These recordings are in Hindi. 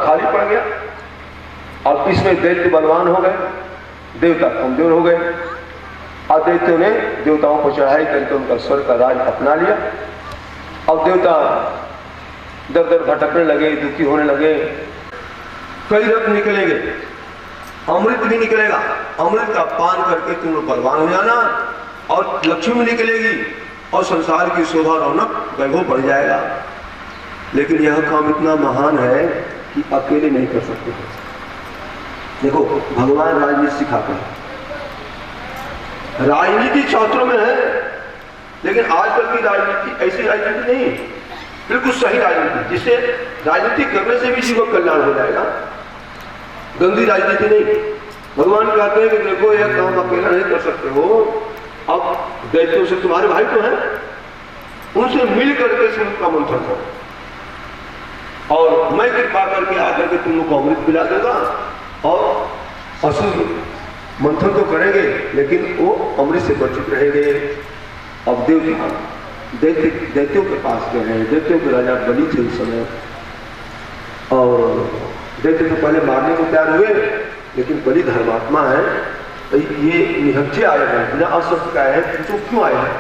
खाली पड़ गया और इसमें दैत्य बलवान हो गए, देवता कमजोर हो गए और दैत्यों ने देवताओं को चढ़ाई करके उनका स्वर्ग का राज अपना लिया। अब देवता दर दर भटकने लगे, दुखी होने लगे। कई रथ निकलेंगे, अमृत भी निकलेगा, अमृत का पान करके तुम लोग बलवान हो जाना और लक्ष्मी निकलेगी और संसार की शोभा रौनक वैभव बढ़ जाएगा। लेकिन यह काम इतना महान है कि अकेले नहीं कर सकते। देखो भगवान राजनीति सिखाते हैं, राजनीति शास्त्रों में है, लेकिन आजकल की राजनीति ऐसी राजनीति नहीं, बिल्कुल सही राजनीति जिससे राजनीति करने से भी जीवन कल्याण हो जाएगा, गंदी राजनीति नहीं। भगवान कहते हैं कि देखो यह काम अकेला नहीं कर सकते हो, अब दैत्यों से तुम्हारे भाई तो हैं, उनसे मिल करके सूर्य का मंथन करो और मैं कृपा करके आकर के तुम लोग को अमृत पिला दूंगा और असुर मंथन तो करेंगे लेकिन वो अमृत से वंचित रहेंगे। अब दैत्यों के पास गए हैं, दैत्यों के राजा बलि थे उस समय और दैत्य तो पहले मारने को तैयार हुए, लेकिन बलि धर्मात्मा है, तो ये निहत्थे आए हैं, बिना अस्त्र का है, तो क्यों आए हैं?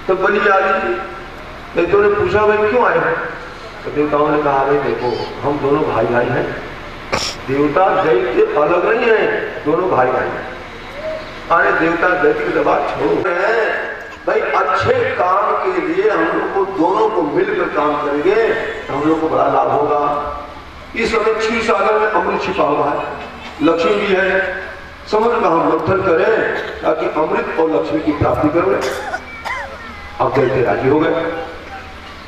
तो बलि आदि दैत्यों ने पूछा भाई क्यों आए हैं? तो देवताओं ने कहा भाई देखो हम दोनों भाई भाई हैं, देवता दैत्य अलग नहीं है, दोनों भाई भाई हैं। अरे देवता दैत्य की दबाव छोड़ रहे हैं भाई, अच्छे काम के लिए हम लोग को दोनों को मिलकर काम करेंगे तो हम लोग को बड़ा लाभ होगा। इस समय क्षीर सागर में अमृत छिपा हुआ है, लक्ष्मी भी है, समुद्र का हम मंथन करें ताकि अमृत और लक्ष्मी की प्राप्ति करें। अब दैत्य राजी हो गए।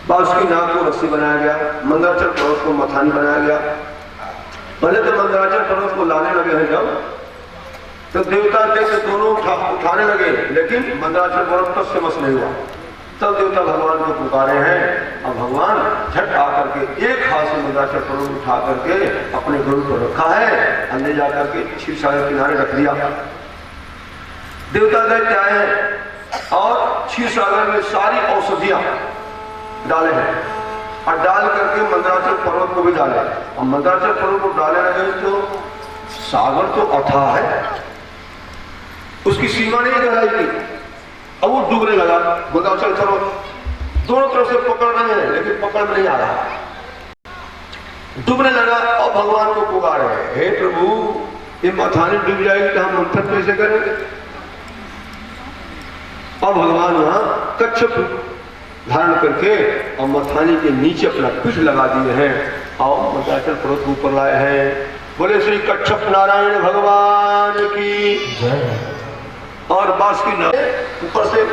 बांस की नाक को रस्सी बनाया गया, मंदराचल पर्वत को मथानी बनाया गया। पहले तो मंदराचल पर्वत को लाने लगे हैं जब, तो देवता दैत्य दोनों उठाने लगे, लेकिन मंदराचल पर्वत तक समझ नहीं हुआ। तब देवता भगवान को पुकारे हैं और भगवान झट आकर के एक हाथ से मंदराचल पर्वत उठा करके अपने गरुड़ पर रखा है और ले जाकर के क्षीर सागर किनारे रख दिया। देवता दैत्य आए और क्षीर सागर में सारी औषधियां डाले हैं और डाल करके मंदराचल पर्वत को भी डाले और मंदराचल पर्वत को डाले लगे तो सागर तो अथाह है, उसकी सीमा नहीं गहराई, अब वो डूबने लगा। मंदराचल पर्वत दोनों तरफ से पकड़ रहे हैं लेकिन पकड़ में नहीं आ रहा, डूबने लगा और भगवान को पुकारे हे प्रभु ये मथानी डूब जाएगी तो हम मंथन कैसे करेंगे? और भगवान वहां कच्छप धारण करके और मथानी के नीचे अपना पीठ लगा दिए हैं और मंदराचल पर्वत ऊपर लाए हैं। बोले श्री कच्छप नारायण भगवान की जय। और बांस की नाक ऊपर से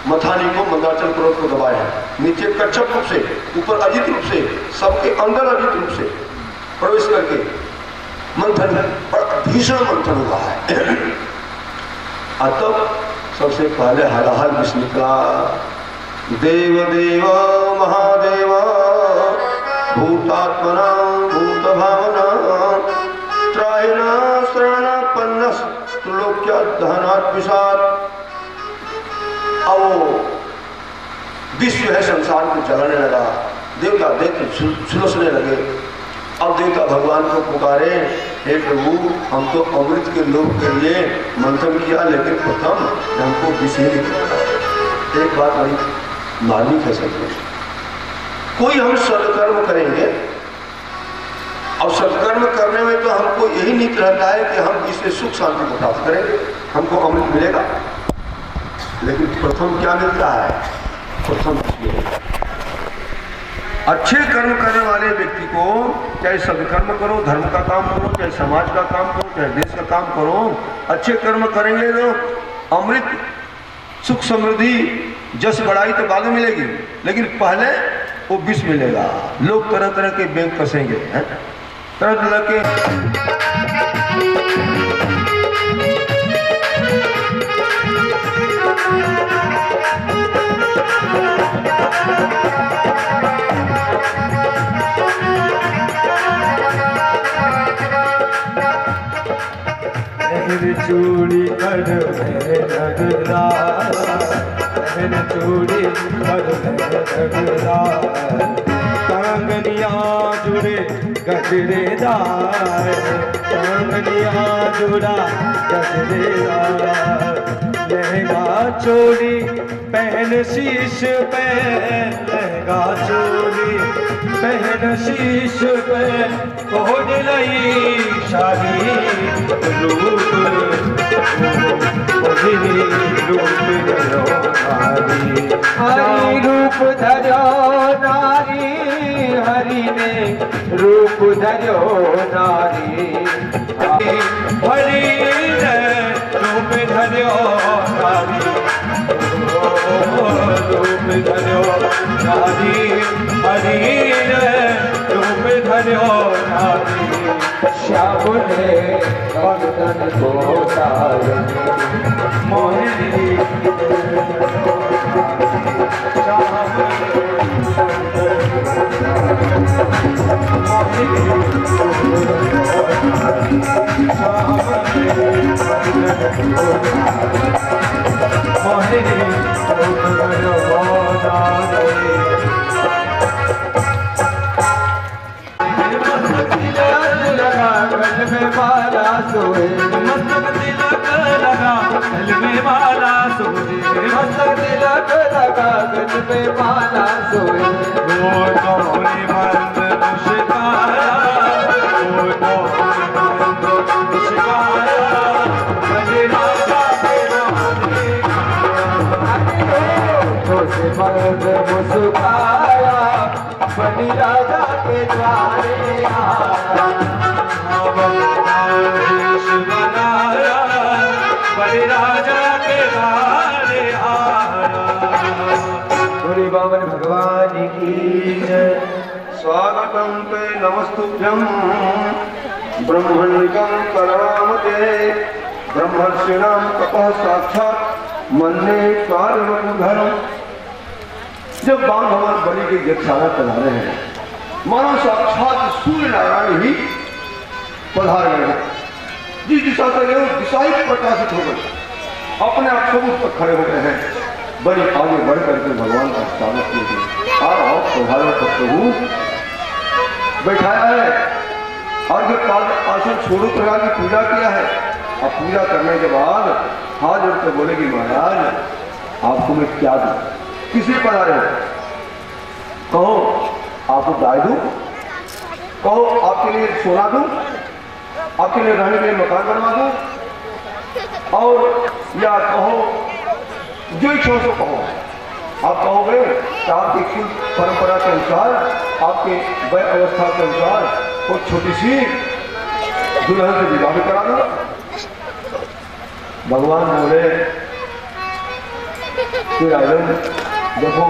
मथानी को मंदराचल पर्वत को दबाए हैं, नीचे कच्छप रूप से, ऊपर अजित रूप से, सबके अंदर अजित रूप से प्रवेश करके मंथन, भीषण मंथन हुआ है। और तब सबसे पहले हर हर विष्णु का देव देव महादेव भूतात्मना भूत भावना त्रायना शरण पन्नस त्रिलोक्या दहनात् विशाल। अब विश्व है संसार को जलाने लगा, देवता दैत्य झुलसने लगे। अब देवता भगवान को पुकारे हे प्रभु हम तो अमृत के लोभ के लिए मंथन किया लेकिन प्रथम हमको विषय एक बात नहीं मालिक है सब कुछ। कोई हम सत्कर्म करेंगे और सत्कर्म करने में तो हमको यही नीति रहता है कि हम इससे सुख शांति को प्राप्त करेंगे, हमको अमृत मिलेगा। लेकिन प्रथम क्या मिलता है? प्रथम अच्छे कर्म करने वाले व्यक्ति को चाहे सत्कर्म करो, धर्म का काम करो, चाहे समाज का काम करो, चाहे देश का काम करो, अच्छे कर्म करेंगे तो अमृत सुख समृद्धि जस बढ़ाई तो बाद में मिलेगी, लेकिन पहले वो विष मिलेगा। लोग तरह तरह के बैंक कसेंगे, तरह तरह के चूड़ी कर लगरा, चूड़ी कर लगरा, टांगनिया जुड़े गजरेदार, टांगनिया जुड़ा गजरेदार, लहंगा चोली पहन शीश पे, लहंगा चोली पहन शीश पे, हो लई शादी रूप हरि रूप धरो नारी, हरि ने रूप धरो नारी, हरि ने रूप धरो नारी, रूप धरो नारी, हरि ने रूप धरो नारी, श्याम ने बंधन को तारे मोहिनी, माला सोए मस्तक तिलक लगा गल में माला सोए, मस्तक तिलक लगा गल में माला सोए, वो तोरी मंद मुस्काया, वो तोरी मंद मुस्काया, बलि राजा के द्वारे तो से मंद मुस्काया, बलि राजा के द्वारे आया, बलि राजा के द्वारे आया। बोले बाबन भगवान की जय। स्वागतम ते नमस्तुभ्यं ब्रह्मण्यं करामते, ब्रह्मर्षिणां तपः साक्षात् मन्ये कालमधुधरम्। जब बाण भगवान बलि की यज्ञशाला पधारे हैं, मानो साक्षात सूर्य नारायण ही पधार गए हैं। जिस दिशा से गए उस दिशा ही प्रकाशित हो गई, अपने आप सबूत पर खड़े हो गए हैं। बलि आगे बढ़ करके भगवान का स्वागत किए, आओ पधारो प्रभु, बैठाया है और जो आसन छोड़ो प्रकार की पूजा किया है। अब पूजा करने के बाद हाथ जोड़कर बोले कि महाराज आपको मैं क्या दूं, किसी पधारे हो, कहो आपको गाय दूं, कहो आपके लिए सोना दूं, आपके लिए रहने के लिए मकान बनवा दूं, और या कहो जो इच्छा से कहो। आप कहोगे तो आपकी कुल परंपरा के अनुसार, आपके वय अवस्था के अनुसार वो छोटी सी दुल्हन से विवाह भी करा दूंगा। भगवान बोले कि राजन देखो,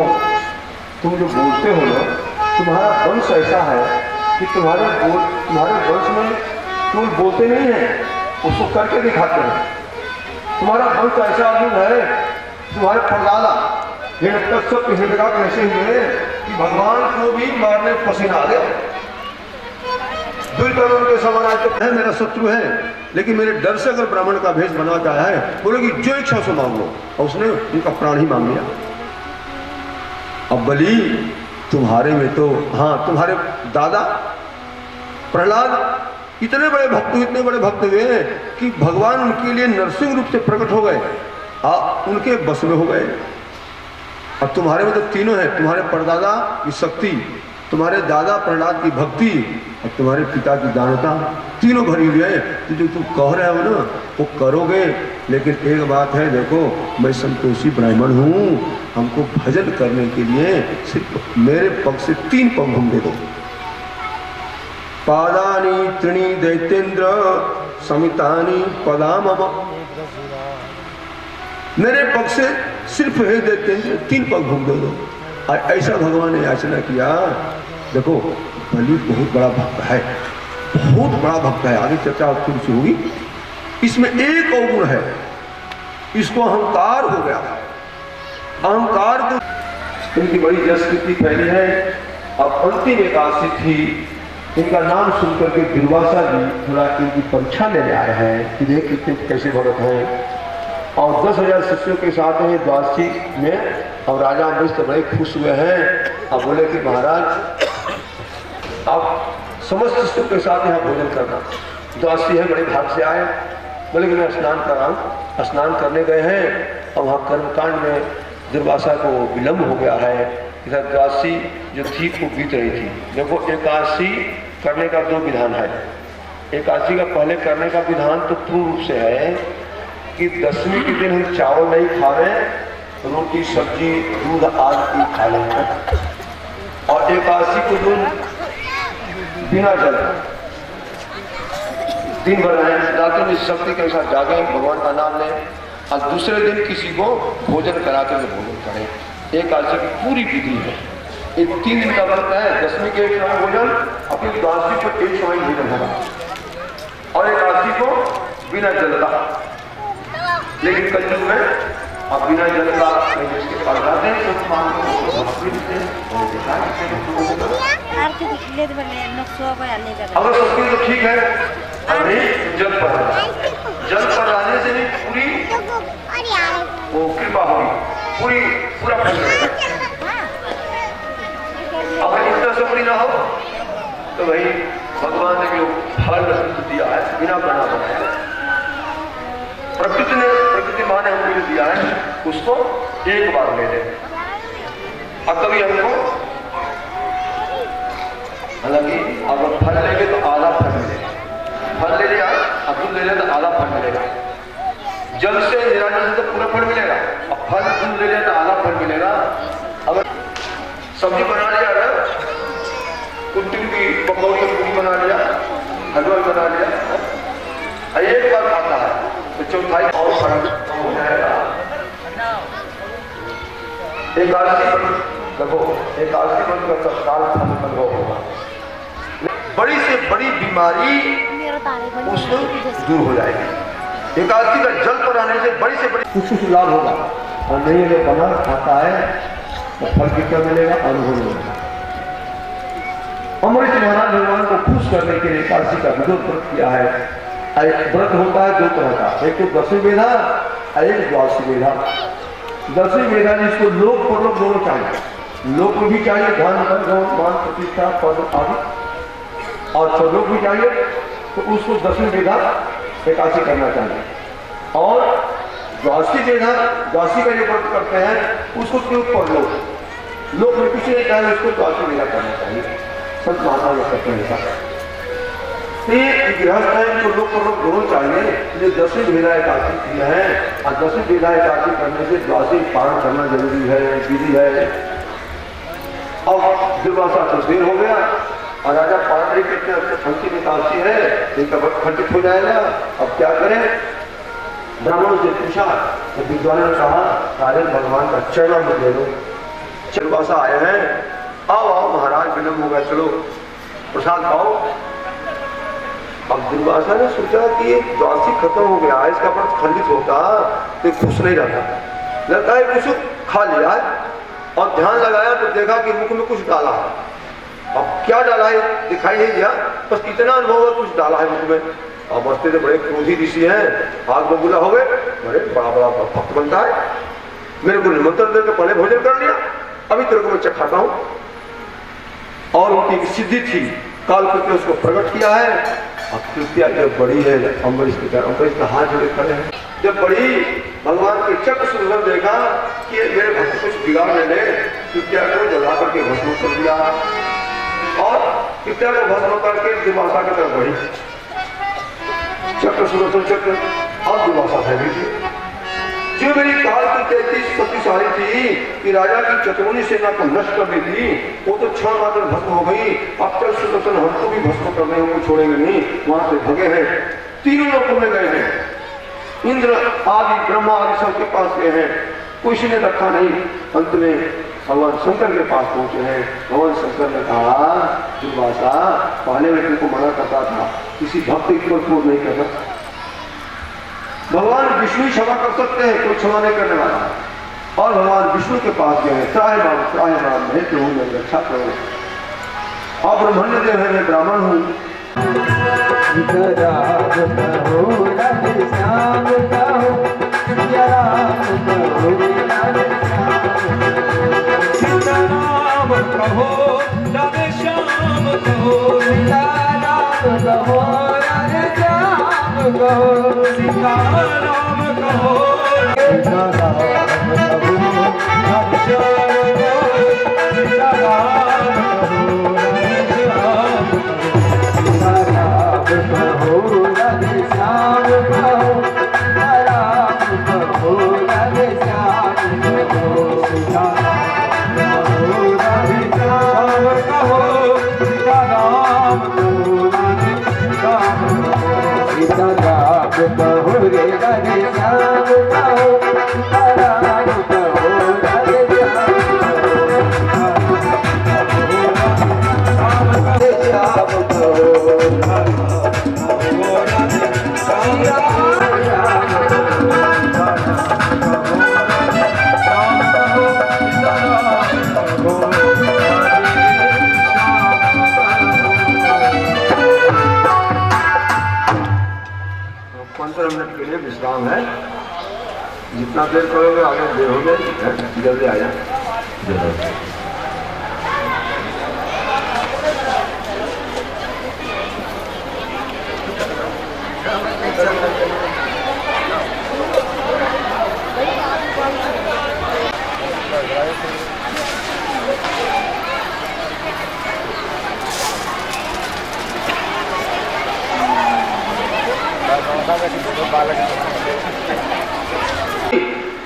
तुम जो बोलते हो ना, तुम्हारा वंश ऐसा है कि तुम्हारे वंश में तुम बोलते नहीं है, उसको करके दिखाते हैं। तुम्हारा वंश ऐसा अद्भुत है, तुम्हारे परदादा हिरण्यकश्यप हिरण्यकाक्ष ऐसे हुए कि भगवान को भी मारने पसीना आ गया। दुर्योधन के समान आज तो है मेरा शत्रु है, लेकिन मेरे डर से अगर ब्राह्मण का भेष बनवाता है, बोले कि जो इच्छा से मांग लो, और उसने उनका प्राण ही मांग लिया। अब बलि तुम्हारे में तो, हाँ तुम्हारे दादा प्रहलाद इतने बड़े भक्त हुए कि भगवान उनके लिए नरसिंह रूप से प्रकट हो गए, उनके बस में हो गए। और तुम्हारे में तो तीनों हैं, तुम्हारे परदादा की शक्ति, तुम्हारे दादा प्रहलाद की भक्ति और तुम्हारे पिता की दानता, तीनों भरी हुई है। तो जो तुम कह रहे हो ना वो करोगे, लेकिन एक बात है, देखो मैं संतोषी ब्राह्मण हूँ, हमको भजन करने के लिए सिर्फ मेरे पग से 3 पग हम दे दो। पादानी त्रिणी दैतेन्द्र समितानी पदाम, मेरे पग से सिर्फ है दैतेन्द्र 3 पग घूम दे दो। और ऐसा भगवान ने याचना किया। देखो बलि बहुत बड़ा भक्त है, बहुत बड़ा भक्त है, आगे चर्चा फिर से होगी। इसमें एक और गुण है, इसको अहंकार हो गया। अहंकार तो इनकी बड़ी जसकृति फैली है। अब अंतिम एकादशी थी, इनका नाम सुनकर के दुर्वासा जी थोड़ा इनकी परीक्षा लेने आए हैं कि देख कितने कैसे भगत हैं। और 10,000 शिष्यों के साथ हैं द्वादशी में। और राजा अम्बरीश तो बड़े खुश हुए हैं और बोले कि महाराज आप समस्त सुख के साथ यहाँ भोजन करना। द्वादशी है, बड़े भाग से आए, बोले कि मैं स्नान कराऊं। स्नान करने गए हैं और वहाँ कर्मकांड में दुर्वासा को विलम्ब हो गया है। इधर द्वादशी जो थी वो बीत रही थी। देखो, एकादशी करने का 2 विधान है। एकादशी का पहले करने का विधान तो पूर्ण रूप से है कि दशमी के दिन हम चावल नहीं खावे, रोटी सब्जी दूध आदि खा लेंगे। और एकादशी को दूध बिना जल दिन भर रहें, रातों में शक्ति के साथ जागे, भगवान का नाम लें और दूसरे दिन किसी को भोजन करा के भोजन करें। एकादशी की पूरी विधि है। ये 3 दिन का व्रत है। दशमी के एक समय भोजन, अपनी द्वादशी को एक समय भोजन होगा और एकादशी को बिना जल का। लेकिन कलयुग में अब बिना जल का जिसके पास जाते हैं तो अगर सबके तो ठीक है, अरे जल पर आने से नहीं पूरी वो कृपा होगी, पूरा फल मिलेगा। अगर इतना से पूरी ना हो तो भाई भगवान ने जो फल दिया है बिना बना बनाया, प्रकृति माँ ने हमको जो दिया है उसको एक बार ले लें। अब कभी हमको हालांकि अगर फल लेंगे तो आधा फल मिलेगा, फल ले लिया अब दूध ले लिया तो आधा फल मिलेगा। जल से निराजन से तो पूरा फल मिलेगा, अब फल दूध ले लिया तो आधा फल मिलेगा। अगर सब्जी बना लिया, अगर कुट्टी की पकौड़ी पूरी बना लिया, हलवा बना लिया, एक बार खाता है तो चौथाई और फल हो जाएगा। एकादशी देखो, एकादशी बंद का तत्काल फल होगा। बड़ी से बड़ी बीमारी उसको दूर हो जाएगी। एकादशी का जल पर आने से बड़ी से बड़ी कुछ लाभ होगा। और नहीं अगर बना खाता है तो फल कितना मिलेगा, अनुभव मिलेगा। अमृत महाराज भगवान को खुश करने के लिए एकादशी का विरोध व्रत किया है। व्रत होता है 2 तरह का, एक तो दशमी वेदा और एक द्वादशी वेदा। दशमी वेदा जिसको लोक परलोक दोनों चाहिए। लोक में भी चाहिए धन मान प्रतिष्ठा पद आदि, और स्वलोक भी चाहिए, तो उसको दशमी वेदा एकादशी करना चाहिए। और द्वादशी वेदा, द्वादशी का जो व्रत करते हैं उसको क्यों परलोक, लोक में कुछ नहीं चाहिए, उसको द्वादशी वेदा करना चाहिए। सब महात्मा लोग करते हैं ऐसा। गृहस्थ है तो लोग दोनों चाहिए। जो दशमी वेदा एकादशी है और दशमी वेदा एकादशी करने से द्वादशी पारण करना जरूरी है, विधि है। अब दुर्वासा तो देर हो गया और राजा पारण नहीं करते, अब अंतिम एकादशी है, इनका व्रत खंडित हो जाएगा। अब क्या करें? ब्राह्मणों से पूछा तो विद्वानों ने कहा राजन भगवान का चरण में ले लो। दुर्वासा आए हैं, आओ महाराज विलम्ब हो गया, चलो प्रसाद पाओ। अब दुर्वासा ने सोचा कि द्वादशी खत्म हो गया, इसका व्रत खंडित होता तो खुश नहीं रहता। लगता है कुछ खा लिया और ध्यान लगाया तो देखा कि मुख में कुछ डाला है। अब क्या डाला है दिखाई नहीं दिया, बस इतना अनुभव हुआ कुछ डाला है मुख में। अब बस्ते से बड़े क्रोधी ऋषि हैं, आग बबूला हो गए, बड़े बड़ा भक्त बनता है, मेरे को निमंत्रण देकर पहले भोजन कर लिया, अभी तेरे को मैं चखाता हूँ। और उनकी एक सिद्धि थी, काल करके उसको प्रकट किया है। और कृत्या जब बड़ी है, अम्बरीश का हाथ जोड़े खड़े हैं। जब बड़ी भगवान के चक्र सुंदर देखा कि मेरे भक्त कुछ बिगाड़ ले, कृत्या को जला करके भस्म कर दिया और कृत्या को भस्म करके दुर्वासा की तरफ बढ़ी। चक्र सुदर्शन चक्र और दुर्वासा है जो मेरी काल की 33 शक्तिशाली थी कि राजा की चतुर्णी सेना को नष्ट कर दी थी, वो तो क्षण मात्र भस्म हो गई। अब तक सुदर्शन हमको भी भस्म करने हमको छोड़ेंगे नहीं, वहां से भगे हैं, तीनों लोगों में गए हैं, इंद्र आदि ब्रह्मा आदि सबके पास गए हैं, किसी ने रखा नहीं। अंत में भगवान शंकर के पास पहुंचे हैं। भगवान शंकर ने कहा दुर्वासा पहले मैं तुमको मना करता था, किसी भक्त की ओर क्रोध नहीं करना। भगवान विष्णु क्षमा कर सकते हैं, कोई क्षमा नहीं करने वाला। और भगवान विष्णु के पास गए, त्रायमाम है कि हूँ मेरी रक्षा करो। और ब्रह्मण्य देव है, मैं ब्राह्मण हूँ। सीताराम कहो राधे श्याम राम कहो, सीताराम कहो, राधे श्याम कहो, सीताराम कहो, सीताराम कहो, राधे श्याम कहो, सीताराम कहो, राधे श्याम कहो, राधे श्याम कहो, राम कहो, राधे श्याम कहो, सीताराम कहो, राधे श्याम कहो, सीताराम कहो, राधे श्याम कहो, सीताराम कहो, रे राधे श्याम कहो, सीताराम कहो, राधे श्याम कहो, मिनट के लिए विश्राम है। जितना देर करोगे आगे देर हो जाएगी, जल्दी आ जाए।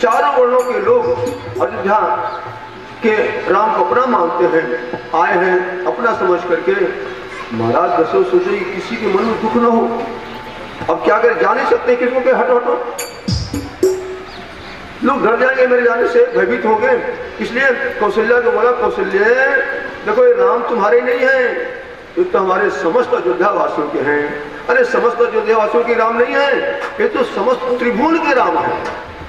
चारों वर्णों के लोग अयोध्या के राम को अपना मानते हैं, आए हैं अपना समझ करके। महाराज दशरथ सोचे कि किसी के मन में दुख न हो। अब क्या करें, जा नहीं सकते किसको के हटो हटो, लोग डर जाएंगे मेरे जाने से, भयभीत हो गए। इसलिए कौशल्या को बोला, कौशल्य देखो ये राम तुम्हारे नहीं है, ये तो हमारे समस्त अयोध्या वासियों के हैं। अरे समस्त अयोध्या वासियों के राम नहीं है, ये तो समस्त त्रिभुवन के राम है,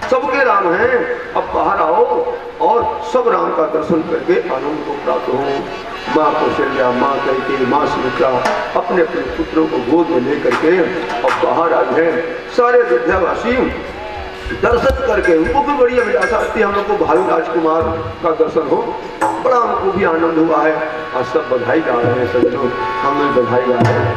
सबके राम हैं। अब बाहर आओ और सब राम का दर्शन करके आनंद को प्राप्त हो। माँ कौशल्या, माँ कैकेयी, माँ सुमित्रा अपने अपने पुत्रों को गोद में लेकर के अब बाहर आ गए। सारे अयोध्यावासी दर्शन करके, उनको भी बड़ी अभिलाषा आती है हम लोग को भाई राजकुमार का दर्शन हो, बड़ा हमको भी आनंद हुआ है। और सब बधाई गा रहे हैं, सब लोग हमें बधाई गा रहे हैं।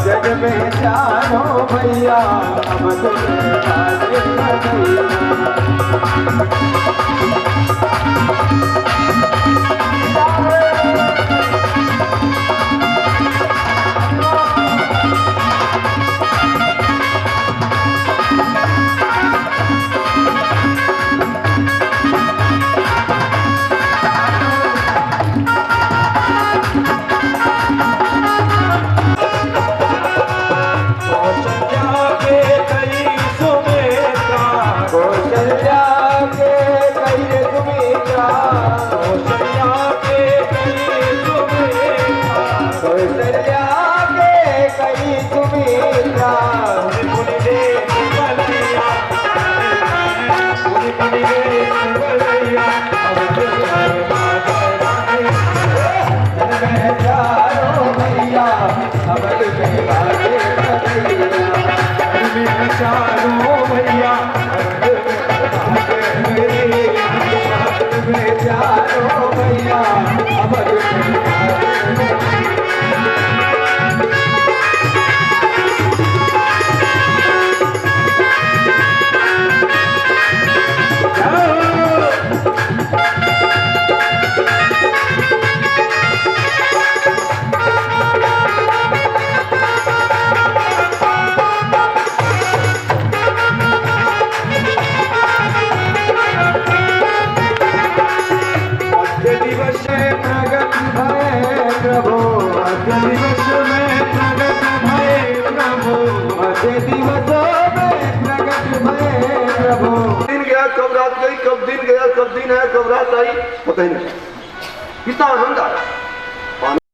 जग में जानो भैया, अब दिवस में प्रगट भये प्रभु, मध्य दिवसों में प्रगट भये प्रभु। दिन गया कब रात गई, कब दिन गया कब दिन है, कब रात आई, पता ही नहीं। कितना आनंद आया।